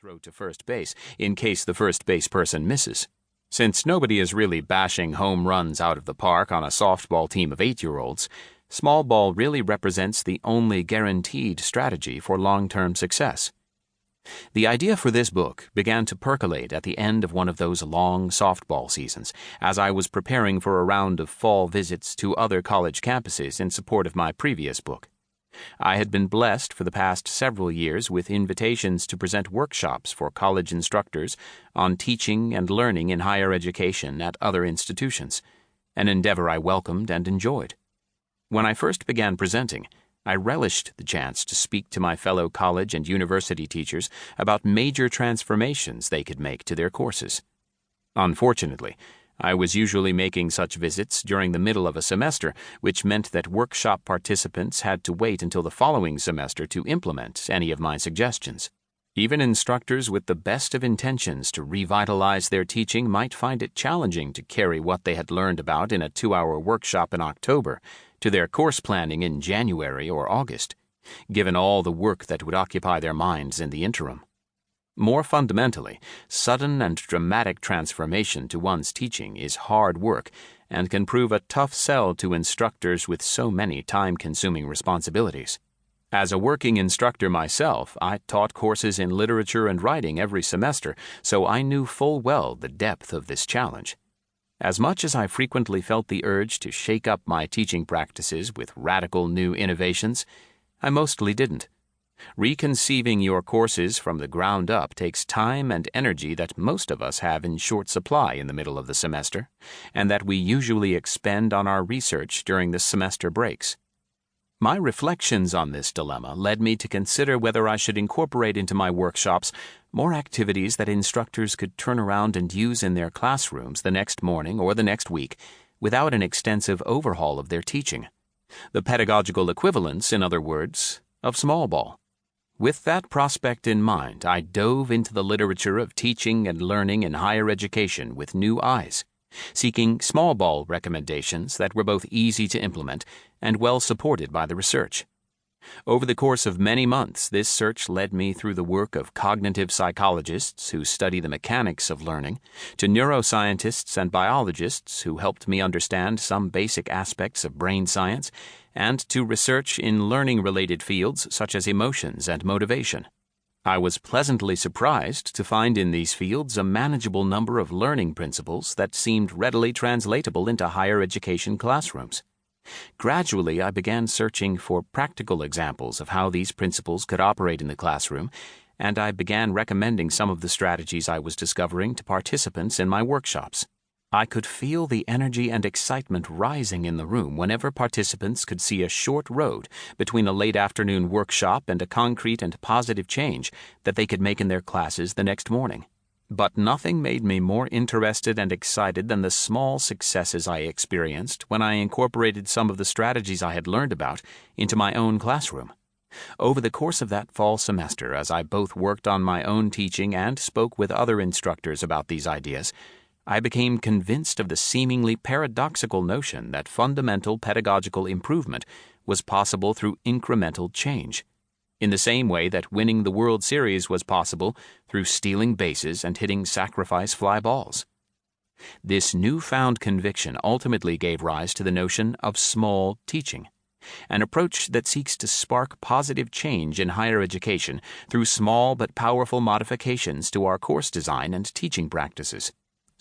throw to first base in case the first base person misses. Since nobody is really bashing home runs out of the park on a softball team of 8-year-olds, small ball really represents the only guaranteed strategy for long-term success. The idea for this book began to percolate at the end of one of those long softball seasons, as I was preparing for a round of fall visits to other college campuses in support of my previous book. I had been blessed for the past several years with invitations to present workshops for college instructors on teaching and learning in higher education at other institutions, an endeavor I welcomed and enjoyed. When I first began presenting, I relished the chance to speak to my fellow college and university teachers about major transformations they could make to their courses. Unfortunately, I was usually making such visits during the middle of a semester, which meant that workshop participants had to wait until the following semester to implement any of my suggestions. Even instructors with the best of intentions to revitalize their teaching might find it challenging to carry what they had learned about in a 2-hour workshop in October to their course planning in January or August, given all the work that would occupy their minds in the interim. More fundamentally, sudden and dramatic transformation to one's teaching is hard work and can prove a tough sell to instructors with so many time-consuming responsibilities. As a working instructor myself, I taught courses in literature and writing every semester, so I knew full well the depth of this challenge. As much as I frequently felt the urge to shake up my teaching practices with radical new innovations, I mostly didn't. Reconceiving your courses from the ground up takes time and energy that most of us have in short supply in the middle of the semester, and that we usually expend on our research during the semester breaks. My reflections on this dilemma led me to consider whether I should incorporate into my workshops more activities that instructors could turn around and use in their classrooms the next morning or the next week without an extensive overhaul of their teaching. The pedagogical equivalence, in other words, of small ball. With that prospect in mind, I dove into the literature of teaching and learning in higher education with new eyes, seeking small ball recommendations that were both easy to implement and well supported by the research. Over the course of many months, this search led me through the work of cognitive psychologists who study the mechanics of learning, to neuroscientists and biologists who helped me understand some basic aspects of brain science, and to research in learning-related fields such as emotions and motivation. I was pleasantly surprised to find in these fields a manageable number of learning principles that seemed readily translatable into higher education classrooms. Gradually, I began searching for practical examples of how these principles could operate in the classroom, and I began recommending some of the strategies I was discovering to participants in my workshops. I could feel the energy and excitement rising in the room whenever participants could see a short road between a late afternoon workshop and a concrete and positive change that they could make in their classes the next morning. But nothing made me more interested and excited than the small successes I experienced when I incorporated some of the strategies I had learned about into my own classroom. Over the course of that fall semester, as I both worked on my own teaching and spoke with other instructors about these ideas, I became convinced of the seemingly paradoxical notion that fundamental pedagogical improvement was possible through incremental change, in the same way that winning the World Series was possible through stealing bases and hitting sacrifice fly balls. This newfound conviction ultimately gave rise to the notion of small teaching, an approach that seeks to spark positive change in higher education through small but powerful modifications to our course design and teaching practices.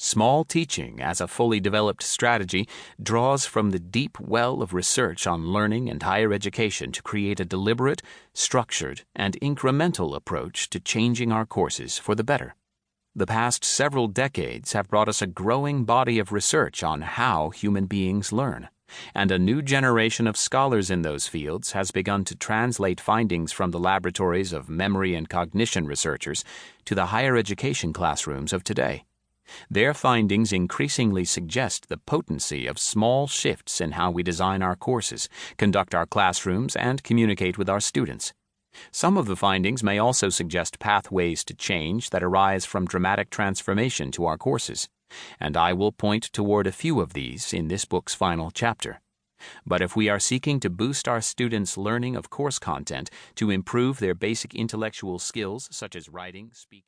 Small teaching, as a fully developed strategy, draws from the deep well of research on learning and higher education to create a deliberate, structured, and incremental approach to changing our courses for the better. The past several decades have brought us a growing body of research on how human beings learn, and a new generation of scholars in those fields has begun to translate findings from the laboratories of memory and cognition researchers to the higher education classrooms of today. Their findings increasingly suggest the potency of small shifts in how we design our courses, conduct our classrooms, and communicate with our students. Some of the findings may also suggest pathways to change that arise from dramatic transformation to our courses, and I will point toward a few of these in this book's final chapter. But if we are seeking to boost our students' learning of course content to improve their basic intellectual skills such as writing, speaking,